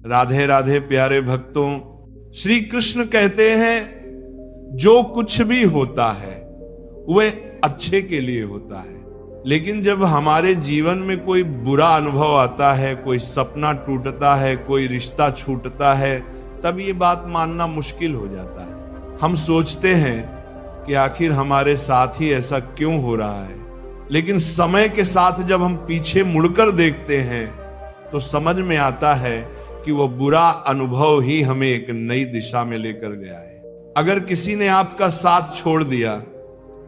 राधे राधे प्यारे भक्तों, श्री कृष्ण कहते हैं जो कुछ भी होता है वह अच्छे के लिए होता है। लेकिन जब हमारे जीवन में कोई बुरा अनुभव आता है, कोई सपना टूटता है, कोई रिश्ता छूटता है, तब ये बात मानना मुश्किल हो जाता है। हम सोचते हैं कि आखिर हमारे साथ ही ऐसा क्यों हो रहा है। लेकिन समय के साथ जब हम पीछे मुड़कर देखते हैं तो समझ में आता है कि वो बुरा अनुभव ही हमें एक नई दिशा में लेकर गया है। अगर किसी ने आपका साथ छोड़ दिया,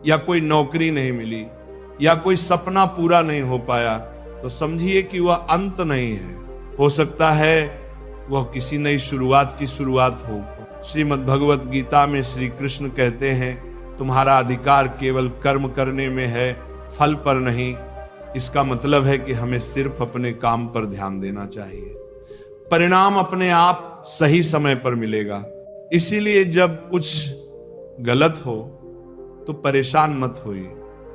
या कोई नौकरी नहीं मिली, या कोई सपना पूरा नहीं हो पाया, तो समझिए कि वह अंत नहीं है। हो सकता है वह किसी नई शुरुआत की शुरुआत हो। श्रीमद् भगवत गीता में श्री कृष्ण कहते हैं, तुम्हारा अधिकार केवल कर्म करने में है, फल पर नहीं। इसका मतलब है कि हमें सिर्फ अपने काम पर ध्यान देना चाहिए। परिणाम अपने आप सही समय पर मिलेगा। इसीलिए जब कुछ गलत हो तो परेशान मत होइए,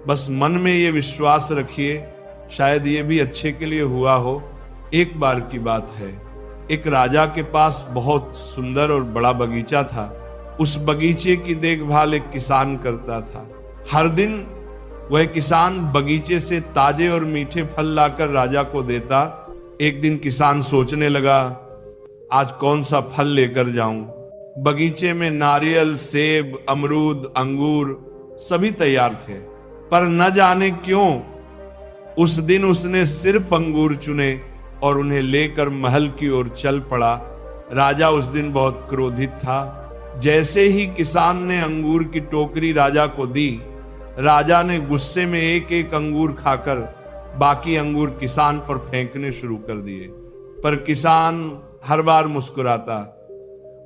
बस मन में ये विश्वास रखिए शायद ये भी अच्छे के लिए हुआ हो। एक बार की बात है, एक राजा के पास बहुत सुंदर और बड़ा बगीचा था। उस बगीचे की देखभाल एक किसान करता था। हर दिन वह किसान बगीचे से ताजे और मीठे फल लाकर राजा को देता। एक दिन किसान सोचने लगा, आज कौन सा फल लेकर जाऊं। बगीचे में नारियल, सेब, अमरूद, अंगूर सभी तैयार थे, पर न जाने क्यों उस दिन उसने सिर्फ अंगूर चुने और उन्हें लेकर महल की ओर चल पड़ा। राजा उस दिन बहुत क्रोधित था। जैसे ही किसान ने अंगूर की टोकरी राजा को दी, राजा ने गुस्से में एक एक अंगूर खाकर बाकी अंगूर किसान पर फेंकने शुरू कर दिए। पर किसान हर बार मुस्कुराता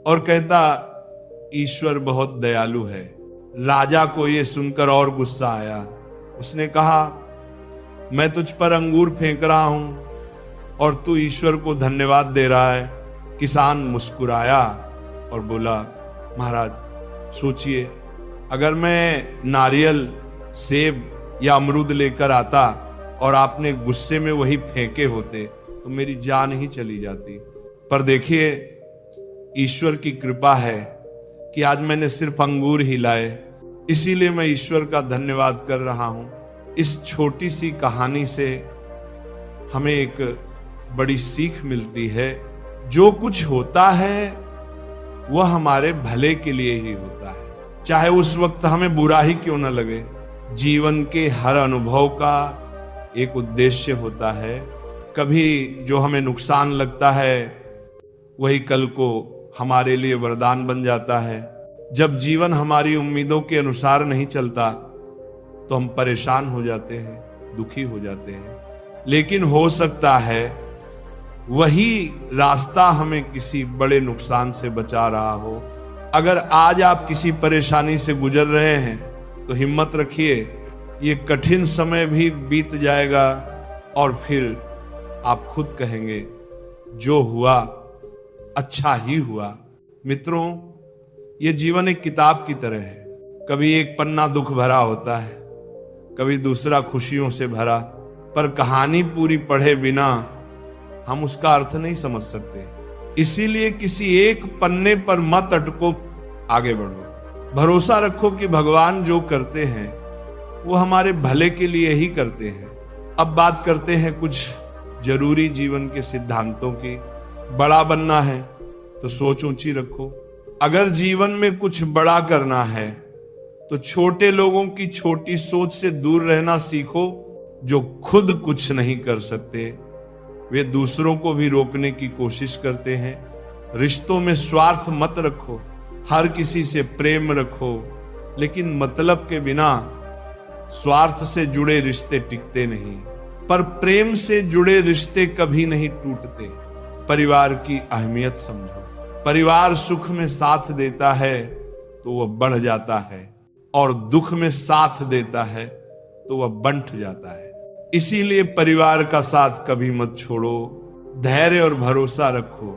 और कहता, ईश्वर बहुत दयालु है। राजा को यह सुनकर और गुस्सा आया। उसने कहा, मैं तुझ पर अंगूर फेंक रहा हूं और तू ईश्वर को धन्यवाद दे रहा है। किसान मुस्कुराया और बोला, महाराज सोचिए, अगर मैं नारियल, सेब या अमरूद लेकर आता और आपने गुस्से में वही फेंके होते तो मेरी जान ही चली जाती। पर देखिए, ईश्वर की कृपा है कि आज मैंने सिर्फ अंगूर ही लाए, इसीलिए मैं ईश्वर का धन्यवाद कर रहा हूं। इस छोटी सी कहानी से हमें एक बड़ी सीख मिलती है। जो कुछ होता है वह हमारे भले के लिए ही होता है, चाहे उस वक्त हमें बुरा ही क्यों न लगे। जीवन के हर अनुभव का एक उद्देश्य होता है। कभी जो हमें नुकसान लगता है वही कल को हमारे लिए वरदान बन जाता है। जब जीवन हमारी उम्मीदों के अनुसार नहीं चलता तो हम परेशान हो जाते हैं, दुखी हो जाते हैं। लेकिन हो सकता है वही रास्ता हमें किसी बड़े नुकसान से बचा रहा हो। अगर आज आप किसी परेशानी से गुजर रहे हैं तो हिम्मत रखिए, ये कठिन समय भी बीत जाएगा और फिर आप खुद कहेंगे, जो हुआ अच्छा ही हुआ। मित्रों, ये जीवन एक किताब की तरह है। कभी एक पन्ना दुख भरा होता है, कभी दूसरा खुशियों से भरा, पर कहानी पूरी पढ़े बिना हम उसका अर्थ नहीं समझ सकते। इसीलिए किसी एक पन्ने पर मत अटको, आगे बढ़ो। भरोसा रखो कि भगवान जो करते हैं वो हमारे भले के लिए ही करते हैं। अब बात करते हैं कुछ जरूरी जीवन के सिद्धांतों की। बड़ा बनना है तो सोच ऊंची रखो। अगर जीवन में कुछ बड़ा करना है तो छोटे लोगों की छोटी सोच से दूर रहना सीखो। जो खुद कुछ नहीं कर सकते वे दूसरों को भी रोकने की कोशिश करते हैं। रिश्तों में स्वार्थ मत रखो, हर किसी से प्रेम रखो, लेकिन मतलब के बिना स्वार्थ से जुड़े रिश्ते टिकते नहीं, पर प्रेम से जुड़े रिश्ते कभी नहीं टूटते। परिवार की अहमियत समझो। परिवार सुख में साथ देता है तो वह बढ़ जाता है, और दुख में साथ देता है तो वह बंट जाता है। इसीलिए परिवार का साथ कभी मत छोड़ो। धैर्य और भरोसा रखो।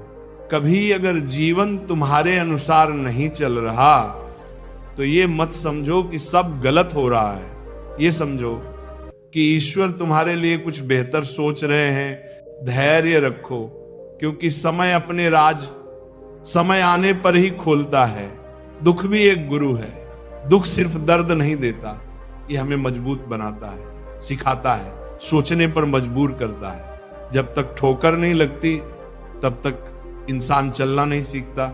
कभी अगर जीवन तुम्हारे अनुसार नहीं चल रहा तो ये मत समझो कि सब गलत हो रहा है। ये समझो कि ईश्वर तुम्हारे लिए कुछ बेहतर सोच रहे हैं। धैर्य रखो, क्योंकि समय अपने राज समय आने पर ही खोलता है। दुख भी एक गुरु है। दुख सिर्फ दर्द नहीं देता, ये हमें मजबूत बनाता है, सिखाता है, सोचने पर मजबूर करता है। जब तक ठोकर नहीं लगती तब तक इंसान चलना नहीं सीखता।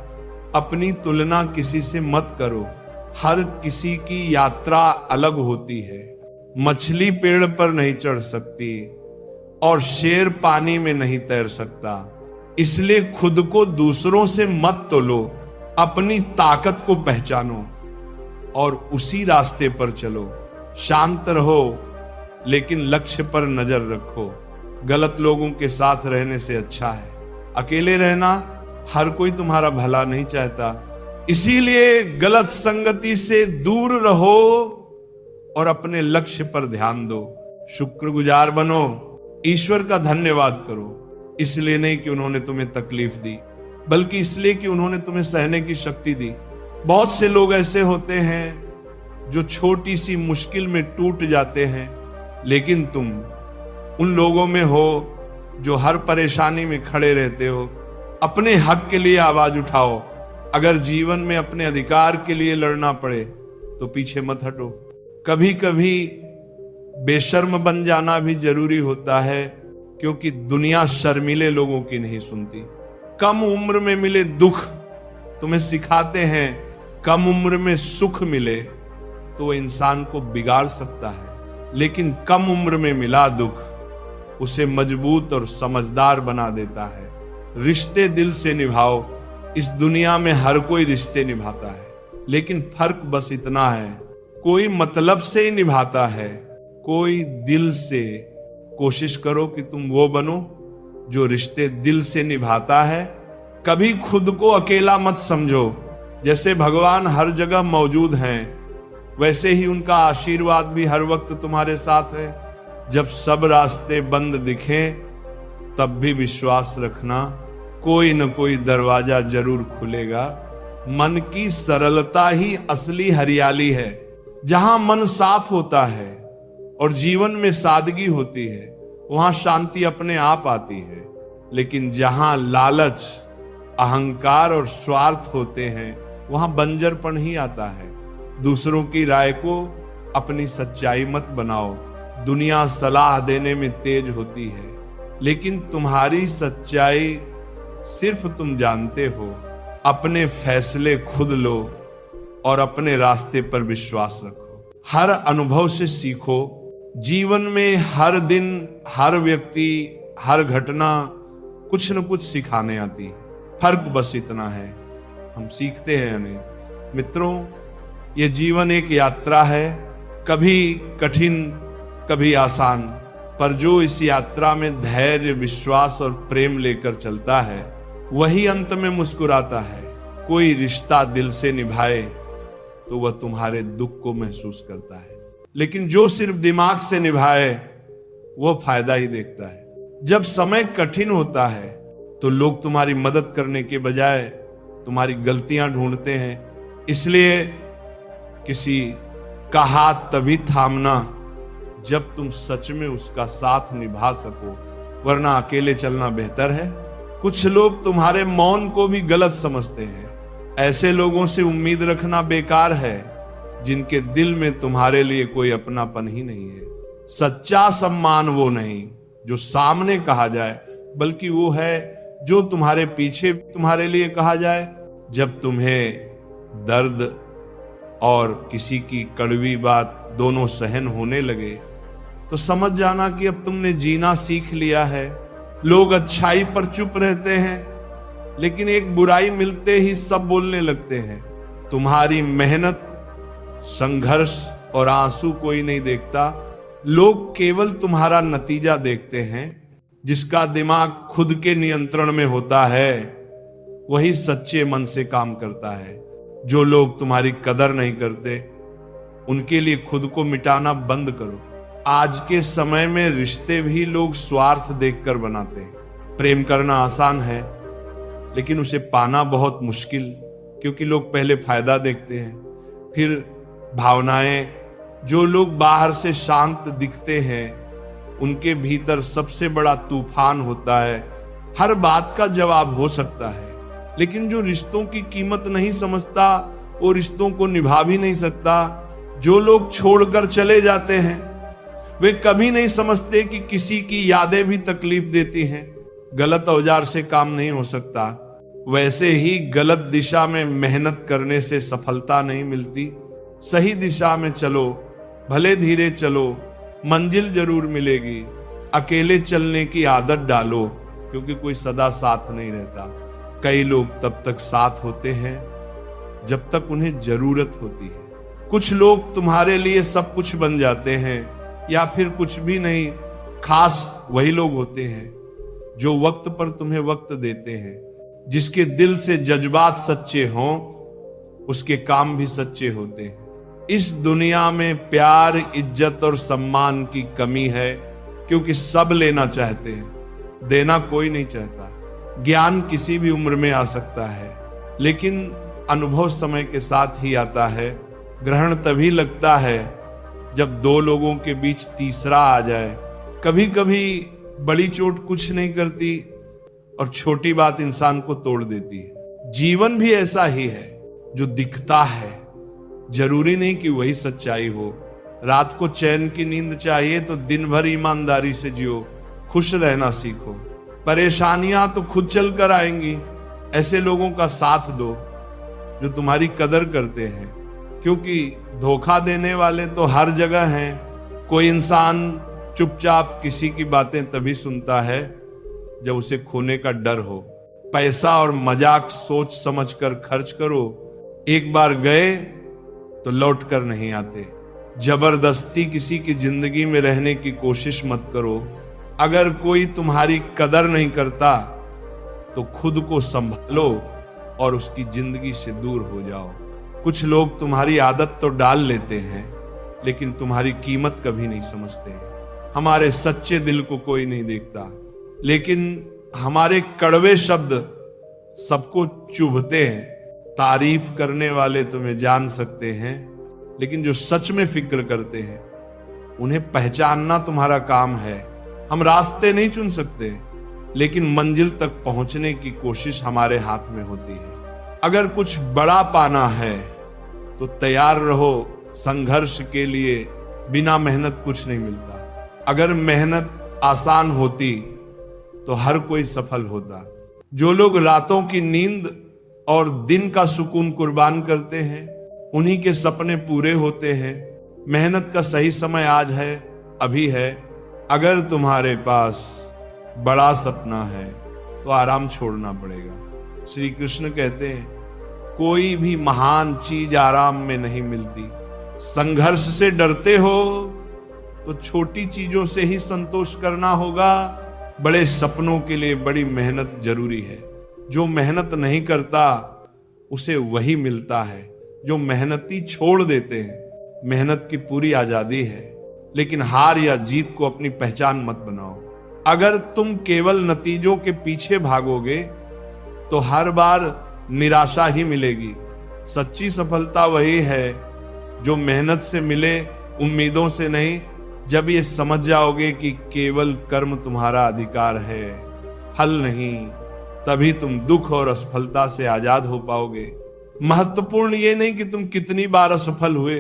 अपनी तुलना किसी से मत करो। हर किसी की यात्रा अलग होती है। मछली पेड़ पर नहीं चढ़ सकती और शेर पानी में नहीं तैर सकता। इसलिए खुद को दूसरों से मत तोलो, अपनी ताकत को पहचानो और उसी रास्ते पर चलो। शांत रहो लेकिन लक्ष्य पर नजर रखो। गलत लोगों के साथ रहने से अच्छा है अकेले रहना। हर कोई तुम्हारा भला नहीं चाहता, इसीलिए गलत संगति से दूर रहो और अपने लक्ष्य पर ध्यान दो। शुक्रगुजार बनो, ईश्वर का धन्यवाद करो। इसलिए नहीं कि उन्होंने तुम्हें तकलीफ दी, बल्कि इसलिए कि उन्होंने तुम्हें सहने की शक्ति दी। बहुत से लोग ऐसे होते हैं जो छोटी सी मुश्किल में टूट जाते हैं, लेकिन तुम उन लोगों में हो जो हर परेशानी में खड़े रहते हो। अपने हक के लिए आवाज उठाओ। अगर जीवन में अपने अधिकार के लिए लड़ना पड़े तो पीछे मत हटो। कभी कभी बेशर्म बन जाना भी जरूरी होता है, क्योंकि दुनिया शर्मीले लोगों की नहीं सुनती। कम उम्र में मिले दुख तुम्हें सिखाते हैं, कम उम्र में सुख मिले तो इंसान को बिगाड़ सकता है, लेकिन कम उम्र में मिला दुख उसे मजबूत और समझदार बना देता है। रिश्ते दिल से निभाओ। इस दुनिया में हर कोई रिश्ते निभाता है, लेकिन फर्क बस इतना है, कोई मतलब से ही निभाता है, कोई दिल से। कोशिश करो कि तुम वो बनो जो रिश्ते दिल से निभाता है। कभी खुद को अकेला मत समझो। जैसे भगवान हर जगह मौजूद हैं, वैसे ही उनका आशीर्वाद भी हर वक्त तुम्हारे साथ है। जब सब रास्ते बंद दिखें तब भी विश्वास रखना, कोई न कोई दरवाजा जरूर खुलेगा। मन की सरलता ही असली हरियाली है। जहां मन साफ होता है और जीवन में सादगी होती है, वहां शांति अपने आप आती है। लेकिन जहां लालच, अहंकार और स्वार्थ होते हैं, वहां बंजरपन ही आता है। दूसरों की राय को अपनी सच्चाई मत बनाओ। दुनिया सलाह देने में तेज होती है, लेकिन तुम्हारी सच्चाई सिर्फ तुम जानते हो। अपने फैसले खुद लो और अपने रास्ते पर विश्वास रखो। हर अनुभव से सीखो। जीवन में हर दिन, हर व्यक्ति, हर घटना कुछ न कुछ सिखाने आती है। फर्क बस इतना है, हम सीखते हैं या नहीं। मित्रों, ये जीवन एक यात्रा है, कभी कठिन कभी आसान, पर जो इस यात्रा में धैर्य, विश्वास और प्रेम लेकर चलता है, वही अंत में मुस्कुराता है। कोई रिश्ता दिल से निभाए तो वह तुम्हारे दुख को महसूस करता है, लेकिन जो सिर्फ दिमाग से निभाए वो फायदा ही देखता है। जब समय कठिन होता है तो लोग तुम्हारी मदद करने के बजाय तुम्हारी गलतियां ढूंढते हैं। इसलिए किसी का हाथ तभी थामना जब तुम सच में उसका साथ निभा सको, वरना अकेले चलना बेहतर है। कुछ लोग तुम्हारे मौन को भी गलत समझते हैं। ऐसे लोगों से उम्मीद रखना बेकार है जिनके दिल में तुम्हारे लिए कोई अपनापन ही नहीं है। सच्चा सम्मान वो नहीं जो सामने कहा जाए, बल्कि वो है जो तुम्हारे पीछे तुम्हारे लिए कहा जाए। जब तुम्हें दर्द और किसी की कड़वी बात दोनों सहन होने लगे तो समझ जाना कि अब तुमने जीना सीख लिया है। लोग अच्छाई पर चुप रहते हैं, लेकिन एक बुराई मिलते ही सब बोलने लगते हैं। तुम्हारी मेहनत, संघर्ष और आंसू कोई नहीं देखता। लोग केवल तुम्हारा नतीजा देखते हैं। जिसका दिमाग खुद के नियंत्रण में होता है वही सच्चे मन से काम करता है। जो लोग तुम्हारी कदर नहीं करते उनके लिए खुद को मिटाना बंद करो। आज के समय में रिश्ते भी लोग स्वार्थ देखकर बनाते हैं। प्रेम करना आसान है, लेकिन उसे पाना बहुत मुश्किल, क्योंकि लोग पहले फायदा देखते हैं, फिर भावनाएं। जो लोग बाहर से शांत दिखते हैं उनके भीतर सबसे बड़ा तूफान होता है। हर बात का जवाब हो सकता है, लेकिन जो रिश्तों की कीमत नहीं समझता वो रिश्तों को निभा भी नहीं सकता। जो लोग छोड़कर चले जाते हैं वे कभी नहीं समझते कि किसी की यादें भी तकलीफ देती हैं। गलत औजार से काम नहीं हो सकता, वैसे ही गलत दिशा में मेहनत करने से सफलता नहीं मिलती। सही दिशा में चलो, भले धीरे चलो, मंजिल जरूर मिलेगी। अकेले चलने की आदत डालो, क्योंकि कोई सदा साथ नहीं रहता। कई लोग तब तक साथ होते हैं जब तक उन्हें जरूरत होती है। कुछ लोग तुम्हारे लिए सब कुछ बन जाते हैं, या फिर कुछ भी नहीं। खास वही लोग होते हैं जो वक्त पर तुम्हें वक्त देते हैं। जिसके दिल से जज्बात सच्चे हों उसके काम भी सच्चे होते हैं। इस दुनिया में प्यार, इज्जत और सम्मान की कमी है, क्योंकि सब लेना चाहते हैं, देना कोई नहीं चाहता। ज्ञान किसी भी उम्र में आ सकता है, लेकिन अनुभव समय के साथ ही आता है। ग्रहण तभी लगता है जब दो लोगों के बीच तीसरा आ जाए। कभी कभी बड़ी चोट कुछ नहीं करती और छोटी बात इंसान को तोड़ देती है। जीवन भी ऐसा ही है, जो दिखता है जरूरी नहीं कि वही सच्चाई हो। रात को चैन की नींद चाहिए तो दिन भर ईमानदारी से जियो, खुश रहना सीखो। परेशानियां तो खुद चल कर आएंगी। ऐसे लोगों का साथ दो जो तुम्हारी कदर करते हैं, क्योंकि धोखा देने वाले तो हर जगह हैं। कोई इंसान चुपचाप किसी की बातें तभी सुनता है जब उसे खोने का डर हो। पैसा और मजाक सोच समझ कर खर्च करो, एक बार गए तो लौट कर नहीं आते। जबरदस्ती किसी की जिंदगी में रहने की कोशिश मत करो। अगर कोई तुम्हारी कदर नहीं करता तो खुद को संभालो और उसकी जिंदगी से दूर हो जाओ। कुछ लोग तुम्हारी आदत तो डाल लेते हैं, लेकिन तुम्हारी कीमत कभी नहीं समझते। हमारे सच्चे दिल को कोई नहीं देखता, लेकिन हमारे कड़वे शब्द सबको चुभते हैं। तारीफ करने वाले तुम्हें जान सकते हैं, लेकिन जो सच में फिक्र करते हैं उन्हें पहचानना तुम्हारा काम है। हम रास्ते नहीं चुन सकते, लेकिन मंजिल तक पहुंचने की कोशिश हमारे हाथ में होती है। अगर कुछ बड़ा पाना है तो तैयार रहो संघर्ष के लिए। बिना मेहनत कुछ नहीं मिलता। अगर मेहनत आसान होती तो हर कोई सफल होता। जो लोग रातों की नींद और दिन का सुकून कुर्बान करते हैं उन्हीं के सपने पूरे होते हैं। मेहनत का सही समय आज है, अभी है। अगर तुम्हारे पास बड़ा सपना है तो आराम छोड़ना पड़ेगा। श्री कृष्ण कहते हैं, कोई भी महान चीज आराम में नहीं मिलती। संघर्ष से डरते हो तो छोटी चीजों से ही संतोष करना होगा। बड़े सपनों के लिए बड़ी मेहनत जरूरी है। जो मेहनत नहीं करता उसे वही मिलता है जो मेहनती छोड़ देते हैं। मेहनत की पूरी आजादी है, लेकिन हार या जीत को अपनी पहचान मत बनाओ। अगर तुम केवल नतीजों के पीछे भागोगे तो हर बार निराशा ही मिलेगी। सच्ची सफलता वही है जो मेहनत से मिले, उम्मीदों से नहीं। जब ये समझ जाओगे कि केवल कर्म तुम्हारा अधिकार है, फल नहीं, तभी तुम दुख और असफलता से आजाद हो पाओगे। महत्वपूर्ण ये नहीं कि तुम कितनी बार असफल हुए,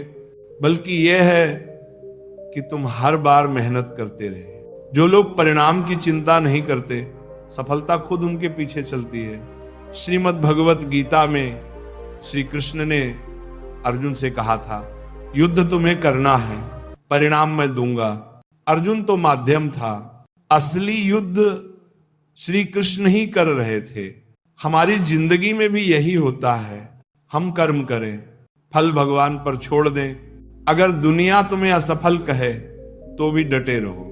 बल्कि यह है कि तुम हर बार मेहनत करते रहे। जो लोग परिणाम की चिंता नहीं करते, सफलता खुद उनके पीछे चलती है। श्रीमद् भगवत गीता में श्री कृष्ण ने अर्जुन से कहा था, युद्ध तुम्हें करना है, परिणाम मैं दूंगा। अर्जुन तो माध्यम था, असली युद्ध श्री कृष्ण ही कर रहे थे। हमारी जिंदगी में भी यही होता है। हम कर्म करें, फल भगवान पर छोड़ दें। अगर दुनिया तुम्हें असफल कहे तो भी डटे रहो,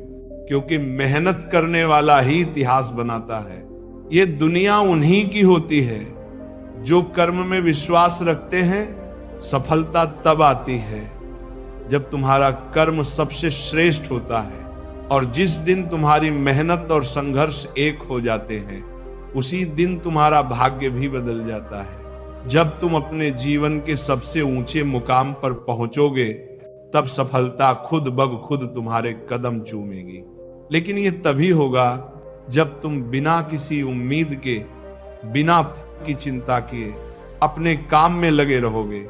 क्योंकि मेहनत करने वाला ही इतिहास बनाता है। ये दुनिया उन्हीं की होती है जो कर्म में विश्वास रखते हैं। सफलता तब आती है जब तुम्हारा कर्म सबसे श्रेष्ठ होता है, और जिस दिन तुम्हारी मेहनत और संघर्ष एक हो जाते हैं उसी दिन तुम्हारा भाग्य भी बदल जाता है। जब तुम अपने जीवन के सबसे ऊंचे मुकाम पर पहुंचोगे तब सफलता खुद ब खुद तुम्हारे कदम चूमेगी। लेकिन ये तभी होगा जब तुम बिना किसी उम्मीद के, बिना की चिंता किए अपने काम में लगे रहोगे,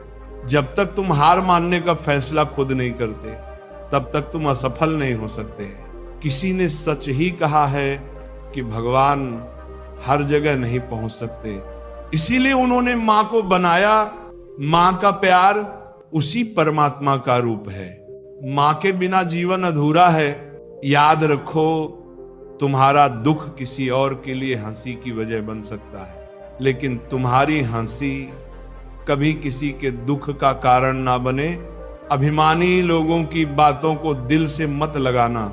जब तक तुम हार मानने का फैसला खुद नहीं करते, तब तक तुम असफल नहीं हो सकते। किसी ने सच ही कहा है कि भगवान हर जगह नहीं पहुंच सकते, इसीलिए उन्होंने मां को बनाया। मां का प्यार उसी परमात्मा का रूप है। मां के बिना जीवन अधूरा है। याद रखो, तुम्हारा दुख किसी और के लिए हंसी की वजह बन सकता है, लेकिन तुम्हारी हंसी कभी किसी के दुख का कारण ना बने। अभिमानी लोगों की बातों को दिल से मत लगाना,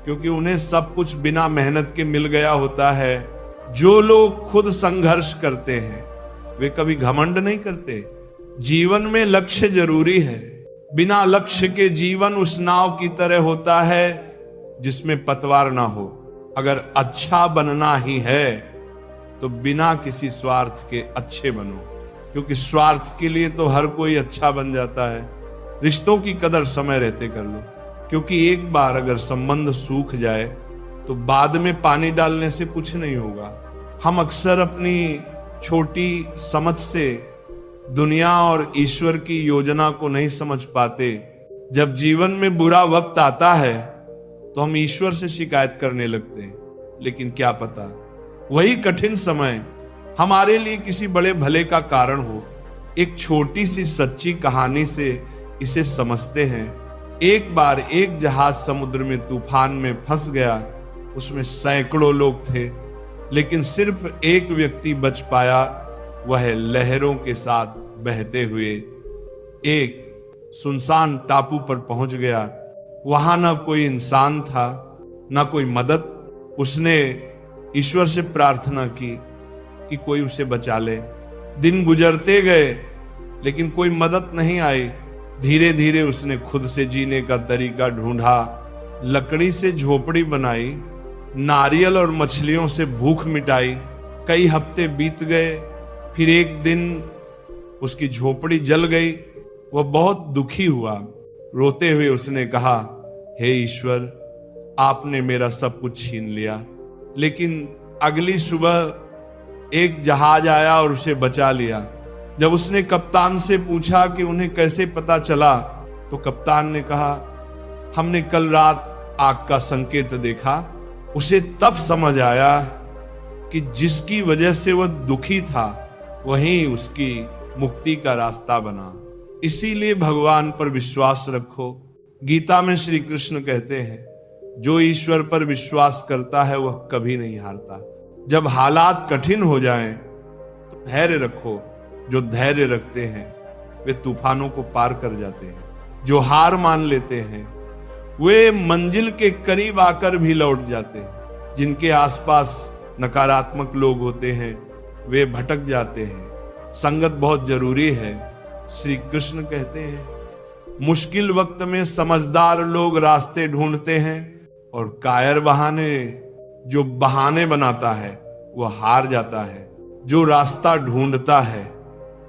क्योंकि उन्हें सब कुछ बिना मेहनत के मिल गया होता है। जो लोग खुद संघर्ष करते हैं वे कभी घमंड नहीं करते। जीवन में लक्ष्य जरूरी है। बिना लक्ष्य के जीवन उस नाव की तरह होता है जिसमें पतवार ना हो। अगर अच्छा बनना ही है तो बिना किसी स्वार्थ के अच्छे बनो, क्योंकि स्वार्थ के लिए तो हर कोई अच्छा बन जाता है। रिश्तों की कदर समय रहते कर लो, क्योंकि एक बार अगर संबंध सूख जाए तो बाद में पानी डालने से कुछ नहीं होगा। हम अक्सर अपनी छोटी समझ से दुनिया और ईश्वर की योजना को नहीं समझ पाते। जब जीवन में बुरा वक्त आता है तो हम ईश्वर से शिकायत करने लगते हैं, लेकिन क्या पता वही कठिन समय हमारे लिए किसी बड़े भले का कारण हो। एक छोटी सी सच्ची कहानी से इसे समझते हैं। एक बार एक जहाज समुद्र में तूफान में फंस गया। उसमें सैकड़ों लोग थे, लेकिन सिर्फ एक व्यक्ति बच पाया। वह लहरों के साथ बहते हुए एक सुनसान टापू पर पहुंच गया। वहां ना कोई इंसान था, ना कोई मदद। उसने ईश्वर से प्रार्थना की कि कोई उसे बचा ले। दिन गुजरते गए, लेकिन कोई मदद नहीं आई। धीरे धीरे उसने खुद से जीने का तरीका ढूंढा। लकड़ी से झोपड़ी बनाई, नारियल और मछलियों से भूख मिटाई। कई हफ्ते बीत गए, फिर एक दिन उसकी झोपड़ी जल गई। वह बहुत दुखी हुआ। रोते हुए उसने कहा, हे ईश्वर, आपने मेरा सब कुछ छीन लिया। लेकिन अगली सुबह एक जहाज आया और उसे बचा लिया। जब उसने कप्तान से पूछा कि उन्हें कैसे पता चला, तो कप्तान ने कहा, हमने कल रात आग का संकेत देखा। उसे तब समझ आया कि जिसकी वजह से वह दुखी था वही उसकी मुक्ति का रास्ता बना। इसीलिए भगवान पर विश्वास रखो। गीता में श्री कृष्ण कहते हैं, जो ईश्वर पर विश्वास करता है वह कभी नहीं हारता। जब हालात कठिन हो जाएं तो धैर्य रखो। जो धैर्य रखते हैं वे तूफानों को पार कर जाते हैं। जो हार मान लेते हैं वे मंजिल के करीब आकर भी लौट जाते हैं। जिनके आसपास नकारात्मक लोग होते हैं वे भटक जाते हैं। संगत बहुत जरूरी है। श्री कृष्ण कहते हैं, मुश्किल वक्त में समझदार लोग रास्ते ढूंढते हैं, और कायर जो बहाने बनाता है वह हार जाता है। जो रास्ता ढूंढता है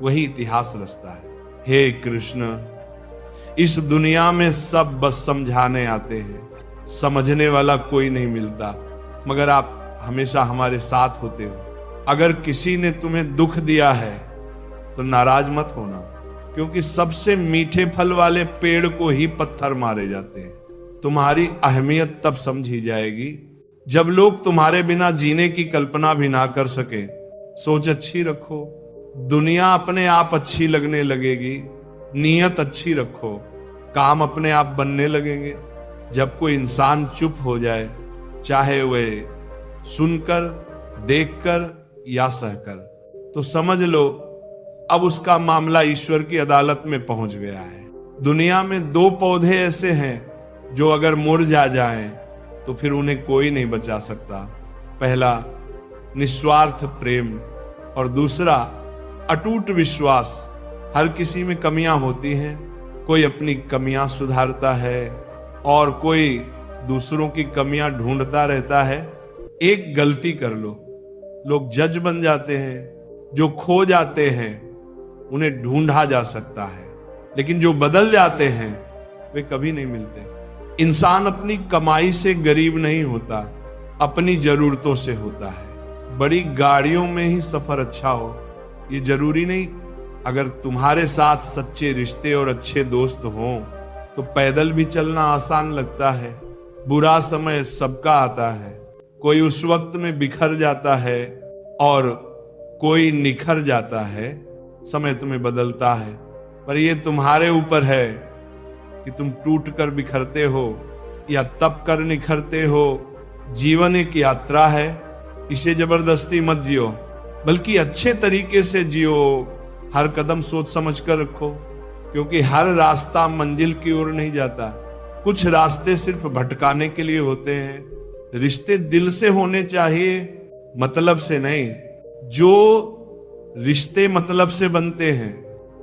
वही इतिहास रचता है। हे कृष्ण, इस दुनिया में सब बस समझाने आते हैं, समझने वाला कोई नहीं मिलता, मगर आप हमेशा हमारे साथ होते हो। अगर किसी ने तुम्हें दुख दिया है तो नाराज मत होना, क्योंकि सबसे मीठे फल वाले पेड़ को ही पत्थर मारे जाते हैं। तुम्हारी अहमियत तब समझी जाएगी जब लोग तुम्हारे बिना जीने की कल्पना भी ना कर सके। सोच अच्छी रखो, दुनिया अपने आप अच्छी लगने लगेगी। नीयत अच्छी रखो, काम अपने आप बनने लगेंगे। जब कोई इंसान चुप हो जाए, चाहे वह सुनकर, देखकर या सहकर, तो समझ लो अब उसका मामला ईश्वर की अदालत में पहुंच गया है। दुनिया में दो पौधे ऐसे हैं जो अगर मुरझा जाएं तो फिर उन्हें कोई नहीं बचा सकता। पहला निस्वार्थ प्रेम और दूसरा अटूट विश्वास। हर किसी में कमियां होती हैं, कोई अपनी कमियां सुधारता है और कोई दूसरों की कमियां ढूंढता रहता है। एक गलती कर लो, लोग जज बन जाते हैं। जो खो जाते हैं उन्हें ढूंढा जा सकता है, लेकिन जो बदल जाते हैं वे कभी नहीं मिलते। इंसान अपनी कमाई से गरीब नहीं होता, अपनी जरूरतों से होता है। बड़ी गाड़ियों में ही सफर अच्छा हो ये जरूरी नहीं। अगर तुम्हारे साथ सच्चे रिश्ते और अच्छे दोस्त हों तो पैदल भी चलना आसान लगता है। बुरा समय सबका आता है, कोई उस वक्त में बिखर जाता है और कोई निखर जाता है। समय तुम्हें बदलता है, पर यह तुम्हारे ऊपर है कि तुम टूट कर बिखरते हो या तप कर निखरते हो। जीवन एक यात्रा है, इसे जबरदस्ती मत जियो, बल्कि अच्छे तरीके से जियो। हर कदम सोच समझ कर रखो, क्योंकि हर रास्ता मंजिल की ओर नहीं जाता। कुछ रास्ते सिर्फ भटकाने के लिए होते हैं। रिश्ते दिल से होने चाहिए, मतलब से नहीं। जो रिश्ते मतलब से बनते हैं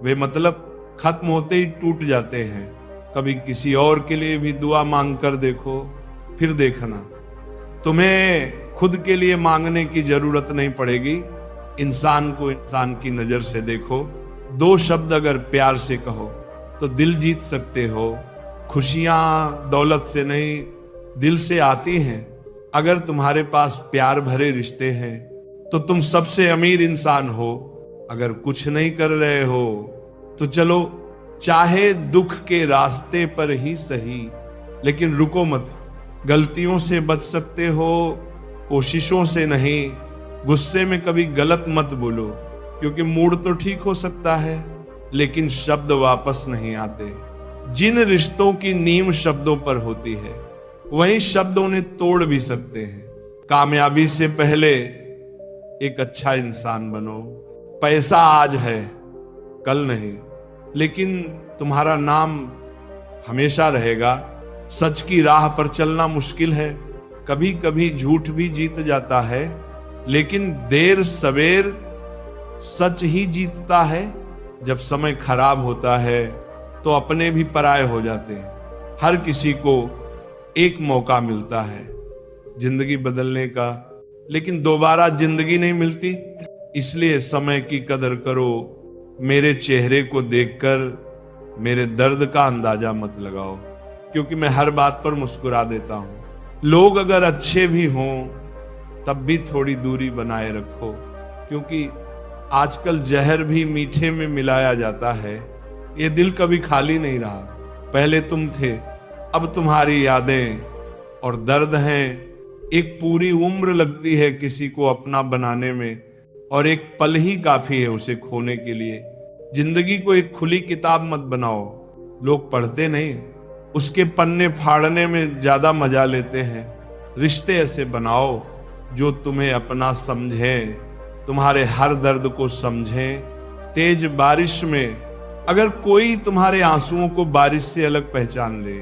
वे मतलब खत्म होते ही टूट जाते हैं। कभी किसी और के लिए भी दुआ मांग कर देखो, फिर देखना तुम्हें खुद के लिए मांगने की जरूरत नहीं पड़ेगी। इंसान को इंसान की नजर से देखो। 2 शब्द अगर प्यार से कहो तो दिल जीत सकते हो। खुशियां दौलत से नहीं, दिल से आती हैं। अगर तुम्हारे पास प्यार भरे रिश्ते हैं तो तुम सबसे अमीर इंसान हो। अगर कुछ नहीं कर रहे हो तो चलो, चाहे दुख के रास्ते पर ही सही, लेकिन रुको मत। गलतियों से बच सकते हो, कोशिशों से नहीं। गुस्से में कभी गलत मत बोलो, क्योंकि मूड तो ठीक हो सकता है लेकिन शब्द वापस नहीं आते। जिन रिश्तों की नींव शब्दों पर होती है वही शब्द उन्हें तोड़ भी सकते हैं। कामयाबी से पहले एक अच्छा इंसान बनो। पैसा आज है, कल नहीं, लेकिन तुम्हारा नाम हमेशा रहेगा। सच की राह पर चलना मुश्किल है, कभी कभी झूठ भी जीत जाता है, लेकिन देर सवेर सच ही जीतता है। जब समय खराब होता है तो अपने भी पराये हो जाते हैं। हर किसी को एक मौका मिलता है जिंदगी बदलने का, लेकिन दोबारा जिंदगी नहीं मिलती। इसलिए समय की कदर करो। मेरे चेहरे को देखकर मेरे दर्द का अंदाजा मत लगाओ, क्योंकि मैं हर बात पर मुस्कुरा देता हूं। लोग अगर अच्छे भी हों तब भी थोड़ी दूरी बनाए रखो, क्योंकि आजकल जहर भी मीठे में मिलाया जाता है। ये दिल कभी खाली नहीं रहा। पहले तुम थे, अब तुम्हारी यादें और दर्द हैं। एक पूरी उम्र लगती है किसी को अपना बनाने में, और एक पल ही काफी है उसे खोने के लिए। जिंदगी को एक खुली किताब मत बनाओ। लोग पढ़ते नहीं, उसके पन्ने फाड़ने में ज्यादा मजा लेते हैं। रिश्ते ऐसे बनाओ जो तुम्हें अपना समझें, तुम्हारे हर दर्द को समझें। तेज बारिश में अगर कोई तुम्हारे आंसुओं को बारिश से अलग पहचान ले,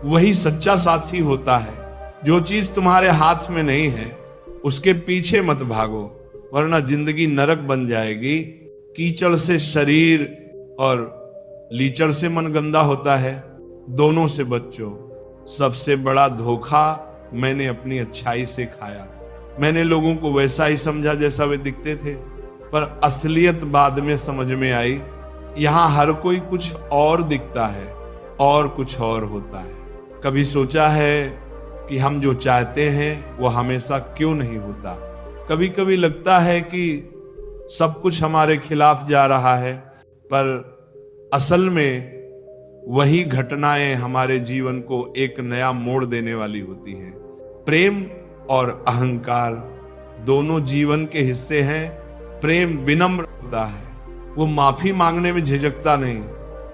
वही सच्चा साथी होता है। जो चीज तुम्हारे हाथ में नहीं है उसके पीछे मत भागो, वरना जिंदगी नरक बन जाएगी। कीचड़ से शरीर और लीचड़ से मन गंदा होता है, दोनों से बचो। सबसे बड़ा धोखा मैंने अपनी अच्छाई से खाया। मैंने लोगों को वैसा ही समझा जैसा वे दिखते थे, पर असलियत बाद में समझ में आई। यहाँ हर कोई कुछ और दिखता है और कुछ और होता है। कभी सोचा है कि हम जो चाहते हैं वो हमेशा क्यों नहीं होता? कभी कभी लगता है कि सब कुछ हमारे खिलाफ जा रहा है, पर असल में वही घटनाएं हमारे जीवन को एक नया मोड़ देने वाली होती हैं। प्रेम और अहंकार दोनों जीवन के हिस्से हैं। प्रेम विनम्र होता है, वो माफी मांगने में झिझकता नहीं,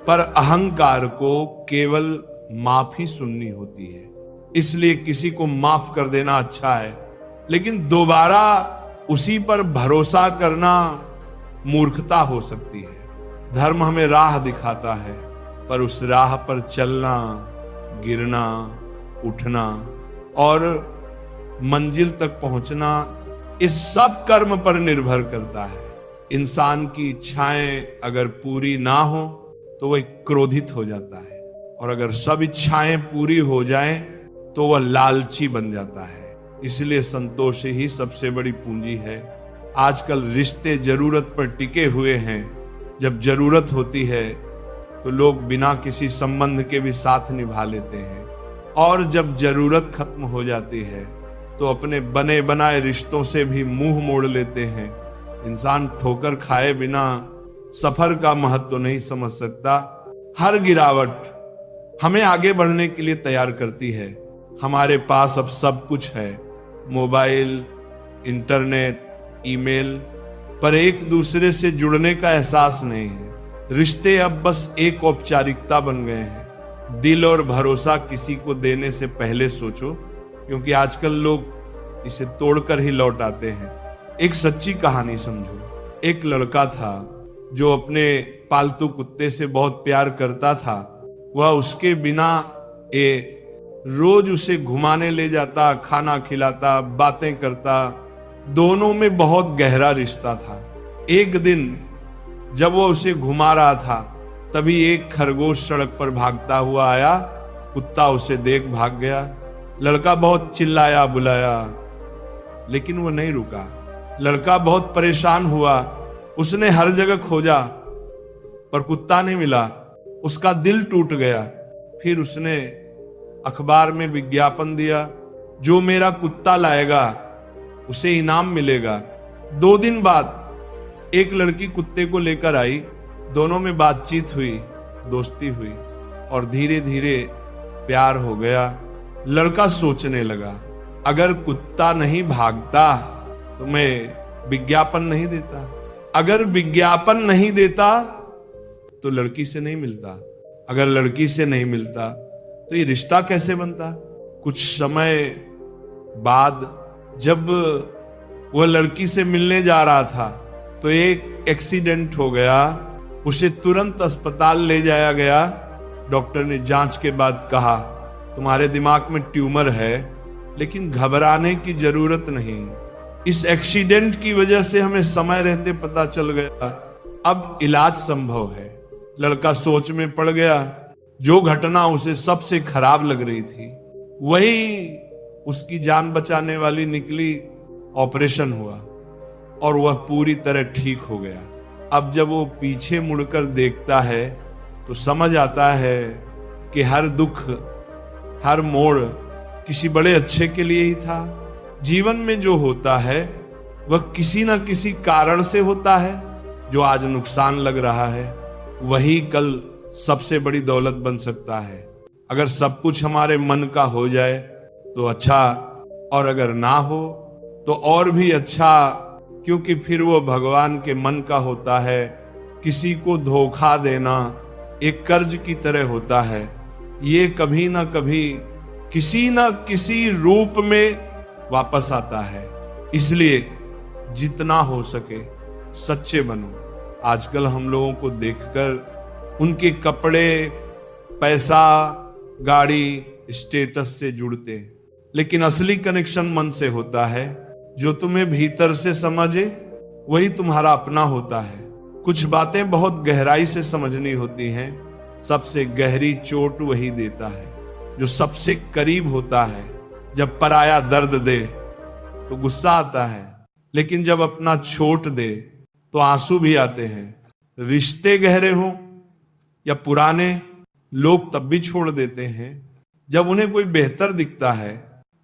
पर अहंकार को केवल माफी सुननी होती है। इसलिए किसी को माफ कर देना अच्छा है, लेकिन दोबारा उसी पर भरोसा करना मूर्खता हो सकती है। धर्म हमें राह दिखाता है, पर उस राह पर चलना, गिरना, उठना और मंजिल तक पहुंचना, इस सब कर्म पर निर्भर करता है। इंसान की इच्छाएं अगर पूरी ना हो तो वह क्रोधित हो जाता है, और अगर सब इच्छाएं पूरी हो जाएं तो वह लालची बन जाता है। इसलिए संतोष ही सबसे बड़ी पूंजी है। आजकल रिश्ते जरूरत पर टिके हुए हैं। जब जरूरत होती है तो लोग बिना किसी संबंध के भी साथ निभा लेते हैं, और जब जरूरत खत्म हो जाती है तो अपने बने बनाए रिश्तों से भी मुंह मोड़ लेते हैं। इंसान ठोकर खाए बिना सफर का महत्व नहीं समझ सकता। हर गिरावट हमें आगे बढ़ने के लिए तैयार करती है। हमारे पास अब सब कुछ है, मोबाइल, इंटरनेट, ईमेल, पर एक दूसरे से जुड़ने का एहसास नहीं है। रिश्ते अब बस एक औपचारिकता बन गए हैं। दिल और भरोसा किसी को देने से पहले सोचो, क्योंकि आजकल लोग इसे तोड़कर ही लौट आते हैं। एक सच्ची कहानी समझो। एक लड़का था जो अपने पालतू कुत्ते से बहुत प्यार करता था। वह उसके बिना रोज उसे घुमाने ले जाता, खाना खिलाता, बातें करता। दोनों में बहुत गहरा रिश्ता था। एक दिन जब वो उसे घुमा रहा था, तभी एक खरगोश सड़क पर भागता हुआ आया। कुत्ता उसे देख भाग गया। लड़का बहुत चिल्लाया बुलाया, लेकिन वो नहीं रुका। लड़का बहुत परेशान हुआ। उसने हर जगह खोजा, पर कुत्ता नहीं मिला। उसका दिल टूट गया। फिर उसने अखबार में विज्ञापन दिया, जो मेरा कुत्ता लाएगा उसे इनाम मिलेगा। 2 दिन बाद एक लड़की कुत्ते को लेकर आई। दोनों में बातचीत हुई, दोस्ती हुई और धीरे धीरे प्यार हो गया। लड़का सोचने लगा, अगर कुत्ता नहीं भागता तो मैं विज्ञापन नहीं देता, अगर विज्ञापन नहीं देता तो लड़की से नहीं मिलता, अगर लड़की से नहीं मिलता तो ये रिश्ता कैसे बनता। कुछ समय बाद जब वह लड़की से मिलने जा रहा था तो एक एक्सीडेंट हो गया। उसे तुरंत अस्पताल ले जाया गया। डॉक्टर ने जांच के बाद कहा, तुम्हारे दिमाग में ट्यूमर है, लेकिन घबराने की जरूरत नहीं। इस एक्सीडेंट की वजह से हमें समय रहते पता चल गया, अब इलाज संभव है। लड़का सोच में पड़ गया। जो घटना उसे सबसे खराब लग रही थी, वही उसकी जान बचाने वाली निकली। ऑपरेशन हुआ और वह पूरी तरह ठीक हो गया। अब जब वो पीछे मुड़कर देखता है तो समझ आता है कि हर दुख, हर मोड़ किसी बड़े अच्छे के लिए ही था। जीवन में जो होता है वह किसी न किसी कारण से होता है। जो आज नुकसान लग रहा है वही कल सबसे बड़ी दौलत बन सकता है। अगर सब कुछ हमारे मन का हो जाए तो अच्छा, और अगर ना हो तो और भी अच्छा, क्योंकि फिर वो भगवान के मन का होता है। किसी को धोखा देना एक कर्ज की तरह होता है। ये कभी ना कभी किसी ना किसी रूप में वापस आता है। इसलिए जितना हो सके सच्चे बनो। आजकल हम लोगों को देखकर उनके कपड़े, पैसा, गाड़ी, स्टेटस से जुड़ते, लेकिन असली कनेक्शन मन से होता है। जो तुम्हें भीतर से समझे वही तुम्हारा अपना होता है। कुछ बातें बहुत गहराई से समझनी होती हैं। सबसे गहरी चोट वही देता है जो सबसे करीब होता है। जब पराया दर्द दे तो गुस्सा आता है, लेकिन जब अपना छोट दे तो आंसू भी आते हैं। रिश्ते गहरे हों या पुराने, लोग तब भी छोड़ देते हैं जब उन्हें कोई बेहतर दिखता है।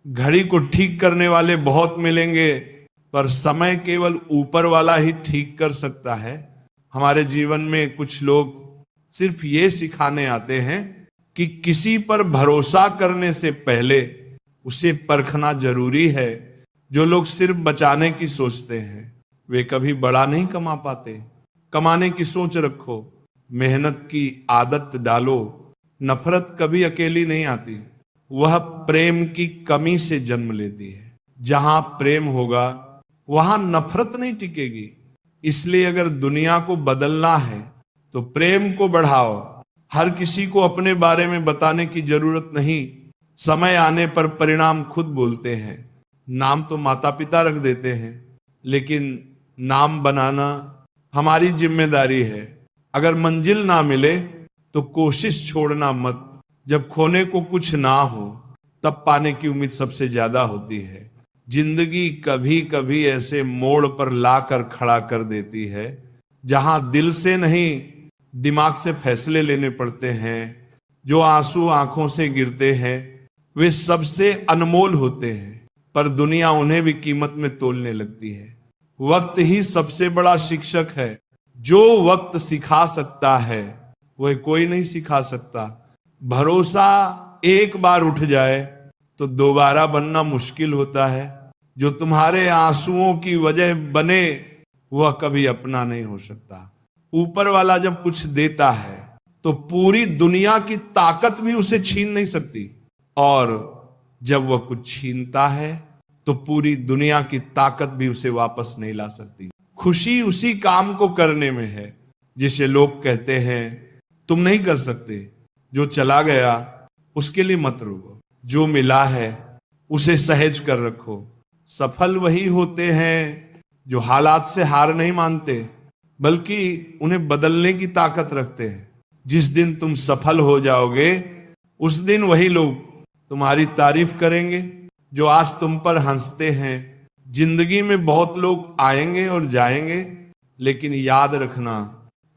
घड़ी को ठीक करने वाले बहुत मिलेंगे, पर समय केवल ऊपर वाला ही ठीक कर सकता है। हमारे जीवन में कुछ लोग सिर्फ ये सिखाने आते हैं कि किसी पर भरोसा करने से पहले उसे परखना जरूरी है। जो लोग सिर्फ बचाने की सोचते हैं वे कभी बड़ा नहीं कमा पाते। कमाने की सोच रखो, मेहनत की आदत डालो। नफरत कभी अकेली नहीं आती, वह प्रेम की कमी से जन्म लेती है। जहां प्रेम होगा वहां नफरत नहीं टिकेगी। इसलिए अगर दुनिया को बदलना है तो प्रेम को बढ़ाओ। हर किसी को अपने बारे में बताने की जरूरत नहीं। समय आने पर परिणाम खुद बोलते हैं। नाम तो माता पिता रख देते हैं, लेकिन नाम बनाना हमारी जिम्मेदारी है। अगर मंजिल ना मिले तो कोशिश छोड़ना मत। जब खोने को कुछ ना हो तब पाने की उम्मीद सबसे ज्यादा होती है। जिंदगी कभी कभी ऐसे मोड़ पर लाकर खड़ा कर देती है जहां दिल से नहीं दिमाग से फैसले लेने पड़ते हैं। जो आंसू आंखों से गिरते हैं वे सबसे अनमोल होते हैं, पर दुनिया उन्हें भी कीमत में तोलने लगती है। वक्त ही सबसे बड़ा शिक्षक है। जो वक्त सिखा सकता है वह कोई नहीं सिखा सकता। भरोसा एक बार उठ जाए तो दोबारा बनना मुश्किल होता है। जो तुम्हारे आंसुओं की वजह बने वह कभी अपना नहीं हो सकता। ऊपर वाला जब कुछ देता है तो पूरी दुनिया की ताकत भी उसे छीन नहीं सकती, और जब वह कुछ छीनता है तो पूरी दुनिया की ताकत भी उसे वापस नहीं ला सकती। खुशी उसी काम को करने में है जिसे लोग कहते हैं तुम नहीं कर सकते। जो चला गया उसके लिए मत रोवो, जो मिला है उसे सहज कर रखो। सफल वही होते हैं जो हालात से हार नहीं मानते बल्कि उन्हें बदलने की ताकत रखते हैं। जिस दिन तुम सफल हो जाओगे उस दिन वही लोग तुम्हारी तारीफ करेंगे जो आज तुम पर हंसते हैं। जिंदगी में बहुत लोग आएंगे और जाएंगे, लेकिन याद रखना